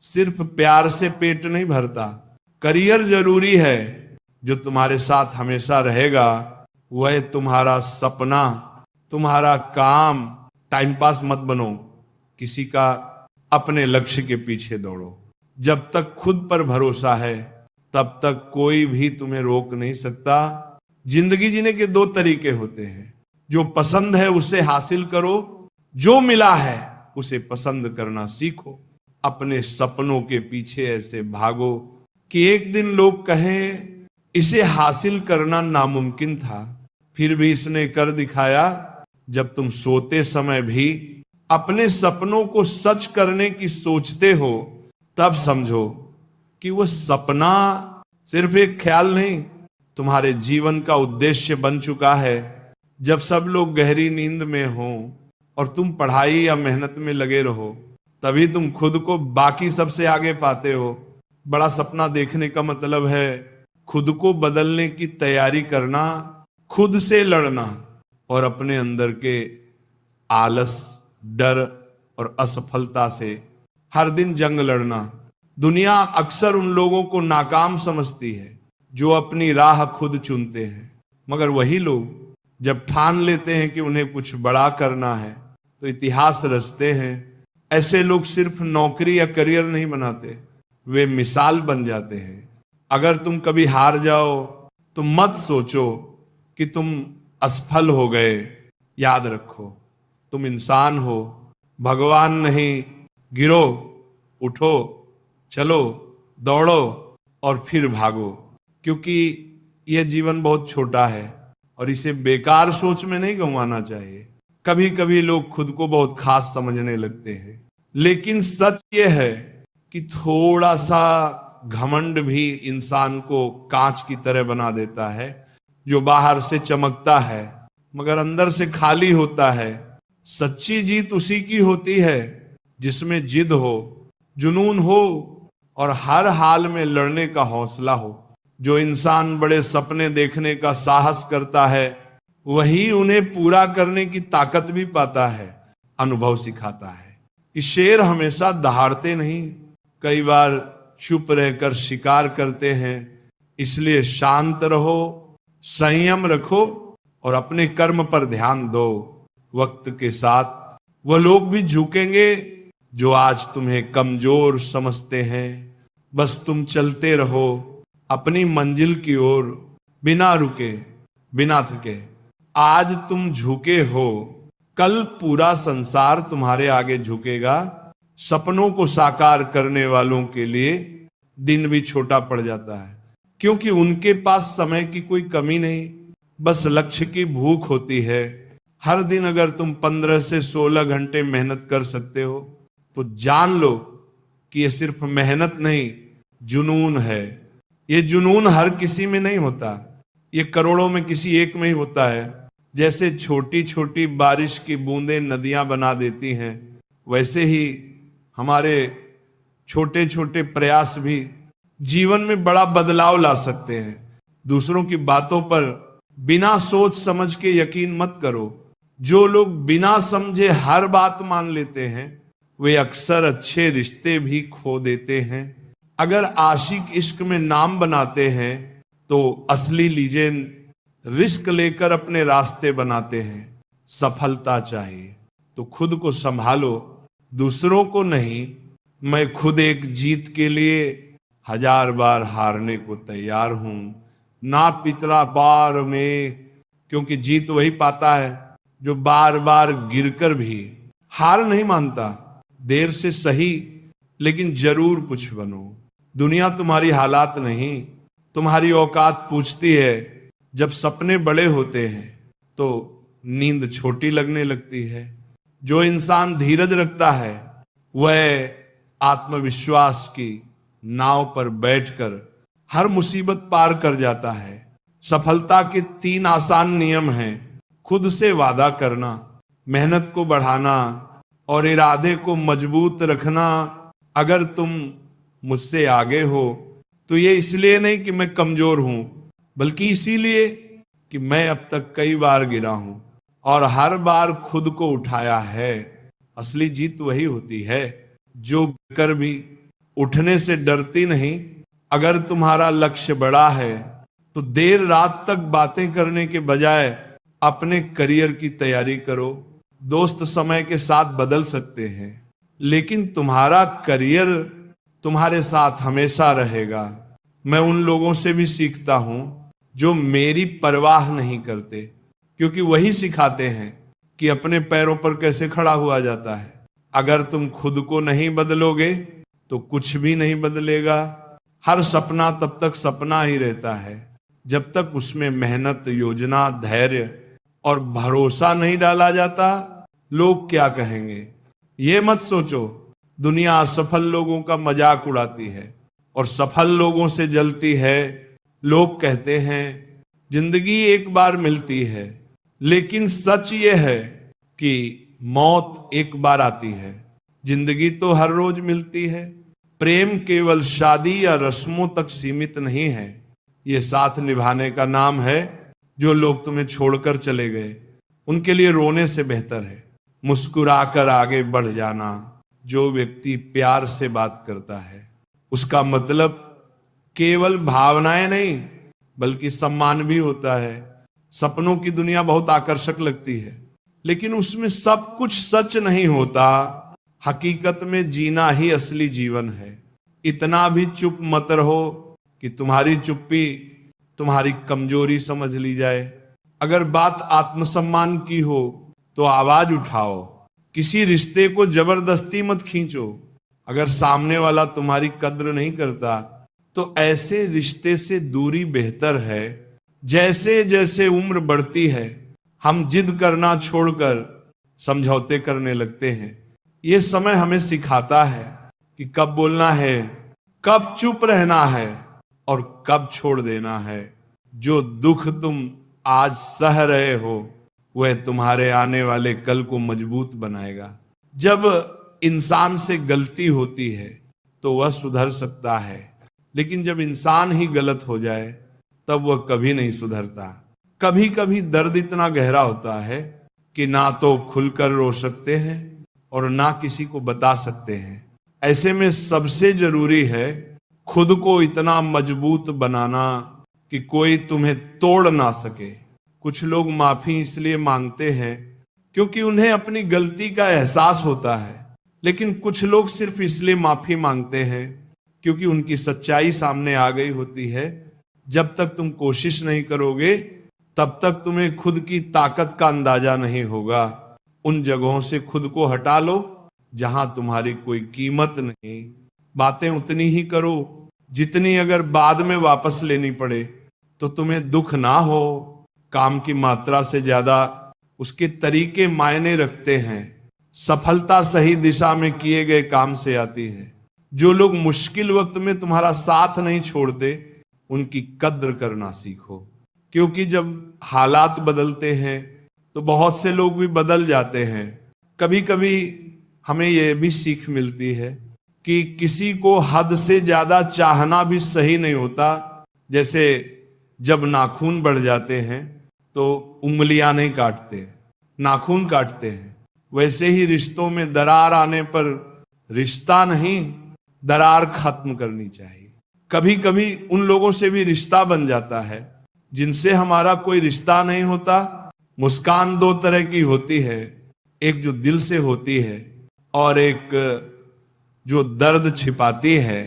सिर्फ प्यार से पेट नहीं भरता। करियर जरूरी है, जो तुम्हारे साथ हमेशा रहेगा वह तुम्हारा सपना, तुम्हारा काम। टाइम पास मत बनो किसी का, अपने लक्ष्य के पीछे दौड़ो। जब तक खुद पर भरोसा है तब तक कोई भी तुम्हें रोक नहीं सकता। जिंदगी जीने के दो तरीके होते हैं, जो पसंद है उसे हासिल करो, जो मिला है उसे पसंद करना सीखो। अपने सपनों के पीछे ऐसे भागो कि एक दिन लोग कहें इसे हासिल करना नामुमकिन था, फिर भी इसने कर दिखाया। जब तुम सोते समय भी अपने सपनों को सच करने की सोचते हो तब समझो कि वह सपना सिर्फ एक ख्याल नहीं, तुम्हारे जीवन का उद्देश्य बन चुका है। जब सब लोग गहरी नींद में हो और तुम पढ़ाई या मेहनत में लगे रहो, तभी तुम खुद को बाकी सबसे आगे पाते हो। बड़ा सपना देखने का मतलब है खुद को बदलने की तैयारी करना, खुद से लड़ना और अपने अंदर के आलस, डर और असफलता से हर दिन जंग लड़ना। दुनिया अक्सर उन लोगों को नाकाम समझती है जो अपनी राह खुद चुनते हैं, मगर वही लोग जब ठान लेते हैं कि उन्हें कुछ बड़ा करना है तो इतिहास रचते हैं। ऐसे लोग सिर्फ नौकरी या करियर नहीं बनाते, वे मिसाल बन जाते हैं। अगर तुम कभी हार जाओ तो मत सोचो कि तुम असफल हो गए। याद रखो तुम इंसान हो, भगवान नहीं। गिरो, उठो, चलो, दौड़ो और फिर भागो, क्योंकि यह जीवन बहुत छोटा है और इसे बेकार सोच में नहीं गंवाना चाहिए। कभी कभी लोग खुद को बहुत खास समझने लगते हैं, लेकिन सच यह है कि थोड़ा सा घमंड भी इंसान को कांच की तरह बना देता है, जो बाहर से चमकता है मगर अंदर से खाली होता है। सच्ची जीत उसी की होती है जिसमें जिद हो, जुनून हो और हर हाल में लड़ने का हौसला हो। जो इंसान बड़े सपने देखने का साहस करता है वही उन्हें पूरा करने की ताकत भी पाता है। अनुभव सिखाता है। ये शेर हमेशा दहाड़ते नहीं, कई बार चुप रहकर शिकार करते हैं। इसलिए शांत रहो, संयम रखो और अपने कर्म पर ध्यान दो। वक्त के साथ वह लोग भी झुकेंगे जो आज तुम्हें कमजोर समझते हैं। बस तुम चलते रहो अपनी मंजिल की ओर, बिना रुके, बिना थके। आज तुम झुके हो, कल पूरा संसार तुम्हारे आगे झुकेगा। सपनों को साकार करने वालों के लिए दिन भी छोटा पड़ जाता है, क्योंकि उनके पास समय की कोई कमी नहीं, बस लक्ष्य की भूख होती है। हर दिन अगर तुम 15 से 16 घंटे मेहनत कर सकते हो तो जान लो कि यह सिर्फ मेहनत नहीं, जुनून है। ये जुनून हर किसी में नहीं होता, ये करोड़ों में किसी एक में ही होता है। जैसे छोटी छोटी बारिश की बूंदें नदियां बना देती हैं, वैसे ही हमारे छोटे छोटे प्रयास भी जीवन में बड़ा बदलाव ला सकते हैं। दूसरों की बातों पर बिना सोच समझ के यकीन मत करो। जो लोग बिना समझे हर बात मान लेते हैं वे अक्सर अच्छे रिश्ते भी खो देते हैं। अगर आशिक इश्क में नाम बनाते हैं तो असली लीजेंड रिस्क लेकर अपने रास्ते बनाते हैं। सफलता चाहिए तो खुद को संभालो, दूसरों को नहीं। मैं खुद एक जीत के लिए 1000 बार हारने को तैयार हूं, ना पितरा बार में, क्योंकि जीत वही पाता है जो बार बार गिरकर भी हार नहीं मानता। देर से सही लेकिन जरूर कुछ बनो। दुनिया तुम्हारी हालात नहीं, तुम्हारी औकात पूछती है। जब सपने बड़े होते हैं तो नींद छोटी लगने लगती है। जो इंसान धीरज रखता है वह आत्मविश्वास की नाव पर बैठकर हर मुसीबत पार कर जाता है। सफलता के 3 आसान नियम हैं। खुद से वादा करना, मेहनत को बढ़ाना और इरादे को मजबूत रखना। अगर तुम मुझसे आगे हो तो ये इसलिए नहीं कि मैं कमजोर हूं, बल्कि इसीलिए कि मैं अब तक कई बार गिरा हूं और हर बार खुद को उठाया है। असली जीत वही होती है जो कर भी उठने से डरती नहीं। अगर तुम्हारा लक्ष्य बड़ा है तो देर रात तक बातें करने के बजाय अपने करियर की तैयारी करो। दोस्त समय के साथ बदल सकते हैं, लेकिन तुम्हारा करियर तुम्हारे साथ हमेशा रहेगा। मैं उन लोगों से भी सीखता हूं जो मेरी परवाह नहीं करते, क्योंकि वही सिखाते हैं कि अपने पैरों पर कैसे खड़ा हुआ जाता है। अगर तुम खुद को नहीं बदलोगे तो कुछ भी नहीं बदलेगा। हर सपना तब तक सपना ही रहता है जब तक उसमें मेहनत, योजना, धैर्य और भरोसा नहीं डाला जाता। लोग क्या कहेंगे ये मत सोचो। दुनिया असफल लोगों का मजाक उड़ाती है और सफल लोगों से जलती है। लोग कहते हैं जिंदगी एक बार मिलती है, लेकिन सच ये है कि मौत एक बार आती है। जिंदगी तो हर रोज मिलती है। प्रेम केवल शादी या रस्मों तक सीमित नहीं है। ये साथ निभाने का नाम है। जो लोग तुम्हें छोड़कर चले गए उनके लिए रोने से बेहतर है मुस्कुराकर आगे बढ़ जाना। जो व्यक्ति प्यार से बात करता है उसका मतलब केवल भावनाएं नहीं बल्कि सम्मान भी होता है। सपनों की दुनिया बहुत आकर्षक लगती है, लेकिन उसमें सब कुछ सच नहीं होता। हकीकत में जीना ही असली जीवन है। इतना भी चुप मत रहो कि तुम्हारी चुप्पी तुम्हारी कमजोरी समझ ली जाए। अगर बात आत्मसम्मान की हो तो आवाज उठाओ। किसी रिश्ते को जबरदस्ती मत खींचो। अगर सामने वाला तुम्हारी कद्र नहीं करता तो ऐसे रिश्ते से दूरी बेहतर है। जैसे जैसे उम्र बढ़ती है हम जिद करना छोड़कर समझौते करने लगते हैं। ये समय हमें सिखाता है कि कब बोलना है, कब चुप रहना है और कब छोड़ देना है। जो दुख तुम आज सह रहे हो वह तुम्हारे आने वाले कल को मजबूत बनाएगा। जब इंसान से गलती होती है तो वह सुधर सकता है, लेकिन जब इंसान ही गलत हो जाए तब वह कभी नहीं सुधरता। कभी कभी दर्द इतना गहरा होता है कि ना तो खुलकर रो सकते हैं और ना किसी को बता सकते हैं। ऐसे में सबसे जरूरी है खुद को इतना मजबूत बनाना कि कोई तुम्हें तोड़ ना सके। कुछ लोग माफी इसलिए मांगते हैं क्योंकि उन्हें अपनी गलती का एहसास होता है, लेकिन कुछ लोग सिर्फ इसलिए माफी मांगते हैं क्योंकि उनकी सच्चाई सामने आ गई होती है। जब तक तुम कोशिश नहीं करोगे तब तक तुम्हें खुद की ताकत का अंदाजा नहीं होगा। उन जगहों से खुद को हटा लो जहां तुम्हारी कोई कीमत नहीं। बातें उतनी ही करो जितनी अगर बाद में वापस लेनी पड़े तो तुम्हें दुख ना हो। काम की मात्रा से ज्यादा उसके तरीके मायने रखते हैं। सफलता सही दिशा में किए गए काम से आती है। जो लोग मुश्किल वक्त में तुम्हारा साथ नहीं छोड़ते उनकी कद्र करना सीखो, क्योंकि जब हालात बदलते हैं तो बहुत से लोग भी बदल जाते हैं। कभी कभी हमें यह भी सीख मिलती है कि किसी को हद से ज्यादा चाहना भी सही नहीं होता। जैसे जब नाखून बढ़ जाते हैं तो उंगलियां नहीं काटते, नाखून काटते हैं। वैसे ही रिश्तों में दरार आने पर रिश्ता नहीं, दरार खत्म करनी चाहिए। कभी कभी उन लोगों से भी रिश्ता बन जाता है जिनसे हमारा कोई रिश्ता नहीं होता। मुस्कान दो तरह की होती है, एक जो दिल से होती है और एक जो दर्द छिपाती है।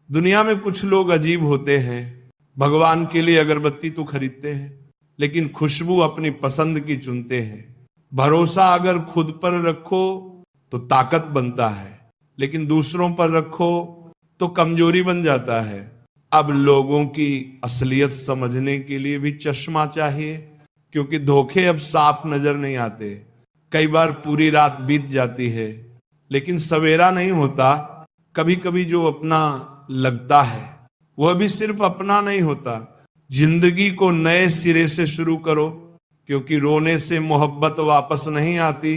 दुनिया में कुछ लोग अजीब होते हैं, भगवान के लिए अगरबत्ती तो खरीदते हैं लेकिन खुशबू अपनी पसंद की चुनते हैं। भरोसा अगर खुद पर रखो तो ताकत बनता है, लेकिन दूसरों पर रखो तो कमजोरी बन जाता है। अब लोगों की असलियत समझने के लिए भी चश्मा चाहिए, क्योंकि धोखे अब साफ नजर नहीं आते। कई बार पूरी रात बीत जाती है लेकिन सवेरा नहीं होता। कभी कभी जो अपना लगता है वह भी सिर्फ अपना नहीं होता। जिंदगी को नए सिरे से शुरू करो, क्योंकि रोने से मोहब्बत वापस नहीं आती।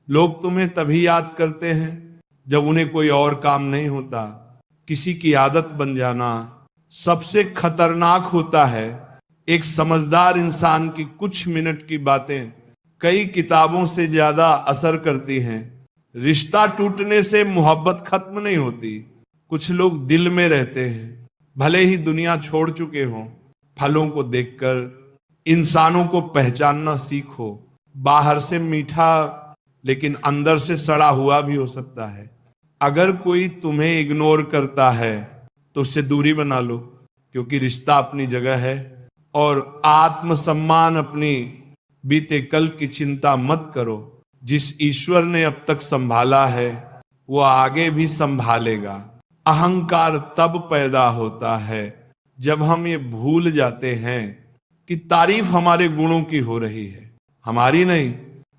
लोग तुम्हें तभी याद करते हैं जब उन्हें कोई और काम नहीं होता। किसी की आदत बन जाना सबसे खतरनाक होता है। एक समझदार इंसान की कुछ मिनट की बातें कई किताबों से ज्यादा असर करती हैं। रिश्ता टूटने से मोहब्बत खत्म नहीं होती, कुछ लोग दिल में रहते हैं, भले ही दुनिया छोड़ चुके हों। फलों को देखकर इंसानों को पहचानना सीखो। बाहर से मीठा लेकिन अंदर से सड़ा हुआ भी हो सकता है। अगर कोई तुम्हें इग्नोर करता है तो उससे दूरी बना लो, क्योंकि रिश्ता अपनी जगह है। और आत्मसम्मान अपनी बीते कल की चिंता मत करो। जिस ईश्वर ने अब तक संभाला है वो आगे भी संभालेगा। अहंकार तब पैदा होता है जब हम ये भूल जाते हैं कि तारीफ हमारे गुणों की हो रही है, हमारी नहीं।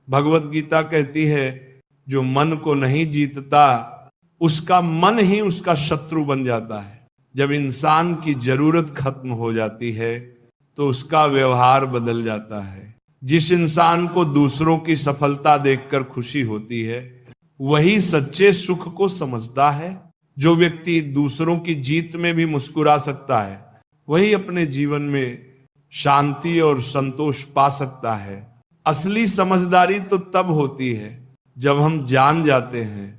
भगवत गीता कहती है जो मन को नहीं जीतता उसका मन ही उसका शत्रु बन जाता है। जब इंसान की जरूरत खत्म हो जाती है तो उसका व्यवहार बदल जाता है। जिस इंसान को दूसरों की सफलता देखकर खुशी होती है वही सच्चे सुख को समझता है। जो व्यक्ति दूसरों की जीत में भी मुस्कुरा सकता है वही अपने जीवन में शांति और संतोष पा सकता है। असली समझदारी तो तब होती है जब हम जान जाते हैं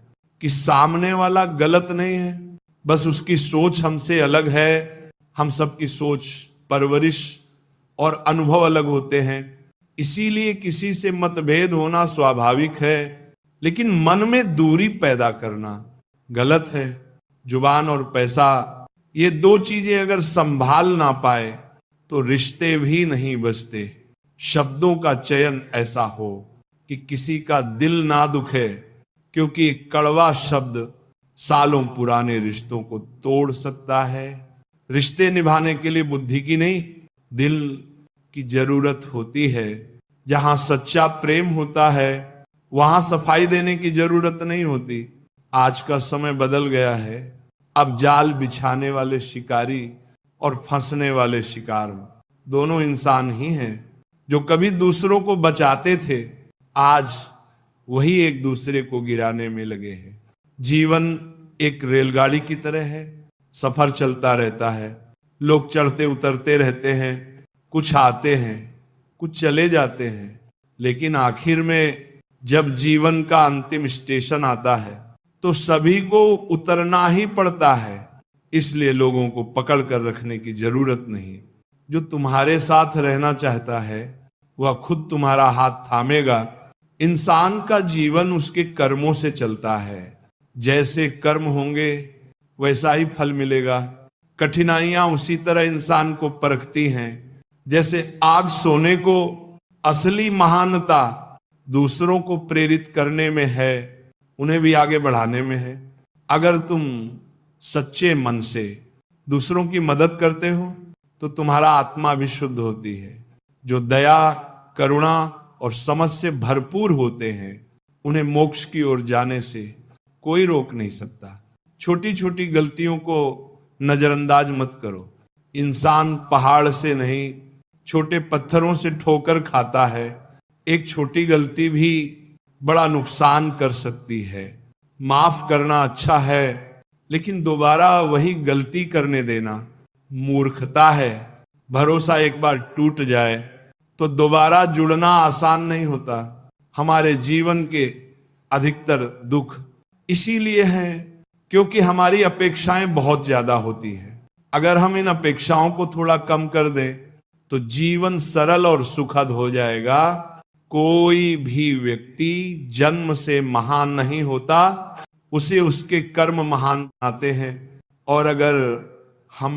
कि सामने वाला गलत नहीं है, बस उसकी सोच हमसे अलग है। हम सबकी सोच, परवरिश और अनुभव अलग होते हैं, इसीलिए किसी से मतभेद होना स्वाभाविक है, लेकिन मन में दूरी पैदा करना गलत है। जुबान और पैसा, ये दो चीजें अगर संभाल ना पाए तो रिश्ते भी नहीं बचते। शब्दों का चयन ऐसा हो कि किसी का दिल ना दुखे, क्योंकि कड़वा शब्द सालों पुराने रिश्तों को तोड़ सकता है। रिश्ते निभाने के लिए बुद्धि की नहीं, दिल की जरूरत होती है। जहां सच्चा प्रेम होता है वहां सफाई देने की जरूरत नहीं होती। आज का समय बदल गया है। अब जाल बिछाने वाले शिकारी और फंसने वाले शिकार दोनों इंसान ही हैं। जो कभी दूसरों को बचाते थे आज वही एक दूसरे को गिराने में लगे हैं। जीवन एक रेलगाड़ी की तरह है, सफर चलता रहता है। लोग चढ़ते उतरते रहते हैं, कुछ आते हैं कुछ चले जाते हैं, लेकिन आखिर में जब जीवन का अंतिम स्टेशन आता है तो सभी को उतरना ही पड़ता है। इसलिए लोगों को पकड़ कर रखने की जरूरत नहीं। जो तुम्हारे साथ रहना चाहता है वह खुद तुम्हारा हाथ थामेगा। इंसान का जीवन उसके कर्मों से चलता है। जैसे कर्म होंगे वैसा ही फल मिलेगा। कठिनाइयां उसी तरह इंसान को परखती हैं। जैसे आग सोने को असली महानता दूसरों को प्रेरित करने में है, उन्हें भी आगे बढ़ाने में है। अगर तुम सच्चे मन से दूसरों की मदद करते हो तो तुम्हारा आत्मा भी शुद्ध होती है। जो दया, करुणा और समझ से भरपूर होते हैं उन्हें मोक्ष की ओर जाने से कोई रोक नहीं सकता। छोटी छोटी गलतियों को नजरअंदाज मत करो। इंसान पहाड़ से नहीं, छोटे पत्थरों से ठोकर खाता है। एक छोटी गलती भी बड़ा नुकसान कर सकती है। माफ करना अच्छा है, लेकिन दोबारा वही गलती करने देना मूर्खता है। भरोसा एक बार टूट जाए तो दोबारा जुड़ना आसान नहीं होता। हमारे जीवन के अधिकतर दुख इसीलिए है क्योंकि हमारी अपेक्षाएं बहुत ज्यादा होती हैं। अगर हम इन अपेक्षाओं को थोड़ा कम कर दें तो जीवन सरल और सुखद हो जाएगा। कोई भी व्यक्ति जन्म से महान नहीं होता, उसे उसके कर्म महान बनाते हैं। और अगर हम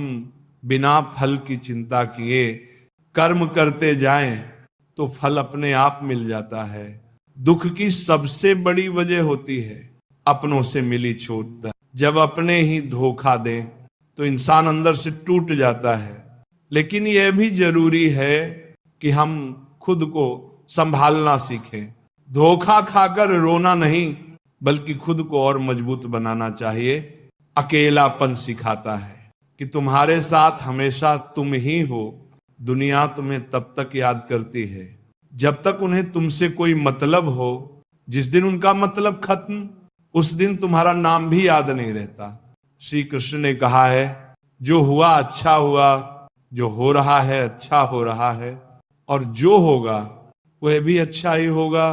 बिना फल की चिंता किए कर्म करते जाएं तो फल अपने आप मिल जाता है। दुख की सबसे बड़ी वजह होती है अपनों से मिली चोट। जब अपने ही धोखा दें तो इंसान अंदर से टूट जाता है। लेकिन यह भी जरूरी है कि हम खुद को संभालना सीखें। धोखा खाकर रोना नहीं, बल्कि खुद को और मजबूत बनाना चाहिए। अकेलापन सिखाता है कि तुम्हारे साथ हमेशा तुम ही हो। दुनिया तुम्हें तब तक याद करती है जब तक उन्हें तुमसे कोई मतलब हो। जिस दिन उनका मतलब खत्म, उस दिन तुम्हारा नाम भी याद नहीं रहता। श्री कृष्ण ने कहा है, जो हुआ अच्छा हुआ, जो हो रहा है अच्छा हो रहा है, और जो होगा वह भी अच्छा ही होगा।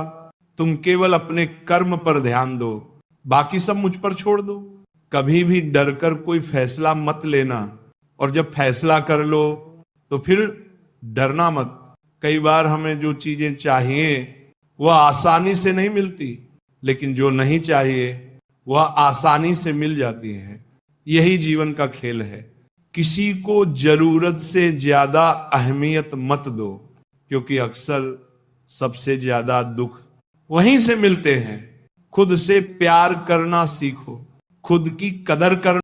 तुम केवल अपने कर्म पर ध्यान दो, बाकी सब मुझ पर छोड़ दो। कभी भी डर कर कोई फैसला मत लेना, और जब फैसला कर लो तो फिर डरना मत। कई बार हमें जो चीजें चाहिए वह आसानी से नहीं मिलती, लेकिन जो नहीं चाहिए वह आसानी से मिल जाती है। यही जीवन का खेल है। किसी को जरूरत से ज्यादा अहमियत मत दो, क्योंकि अक्सर सबसे ज्यादा दुख वहीं से मिलते हैं। खुद से प्यार करना सीखो, खुद की कदर करना